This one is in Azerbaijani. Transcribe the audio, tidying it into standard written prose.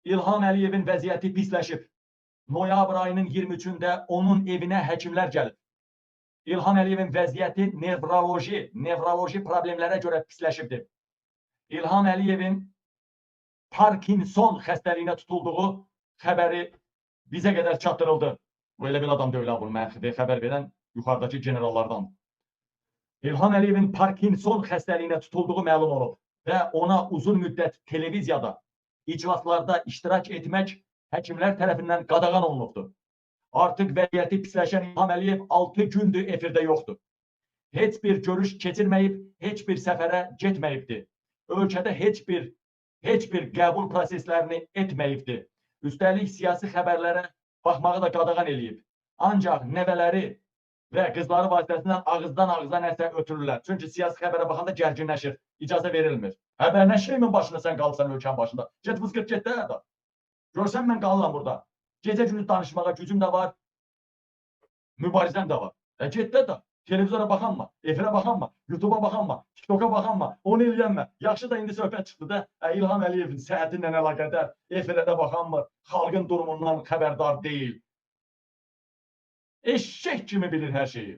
İlham Əliyevin vəziyyəti pisləşib. Noyabr ayının 23-də onun evinə həkimlər gəlib. İlham Əliyevin vəziyyəti nevroloji problemlərə görə pisləşibdir. İlham Əliyevin Parkinson xəstəliyinə tutulduğu xəbəri bizə qədər çatdırıldı. Bu elə bir adam deyil, bunu mənə xəbər verən yuxarıdakı generallardan. İlham Əliyevin Parkinson xəstəliyinə tutulduğu məlum olub və ona uzun müddət televiziyada, iclaslarda iştirak etmək həkimlər tərəfindən qadağan olunubdur. Artıq vəziyyəti pisləşən İlham Əliyev 6 gündür efirdə yoxdur. Heç bir görüş keçirməyib, heç bir səfərə getməyibdir. Ölkədə heç bir qəbul proseslərini etməyibdir. Üstəlik siyasi xəbərlərə baxmağı da qadağan eləyib. Ancaq nəvələri və qızları vasitəsindən ağızdan ağıza nəsə ötürürlər. Çünki siyasi xəbərə baxanda gərginləşir, icazə verilmir. Bə nə şeyimin başında sən qalırsan ölkənin başında? Get vızqırt get də da. Görsən mən qalıram burada. Gecə günü danışmağa gücüm də var, mübarizəm də var. Get də da. Televizora baxanma, efirə baxanma, YouTube'a baxanma, TikTok'a baxanma, onu eləyənmə. Yaxşı da indi söhbət çıxdı da, İlham Əliyevin səhhətinlə əlaqədar efirə də baxanmır, xalqın durumundan xəbərdar deyil. Eşşək kimi bilir hər şeyi.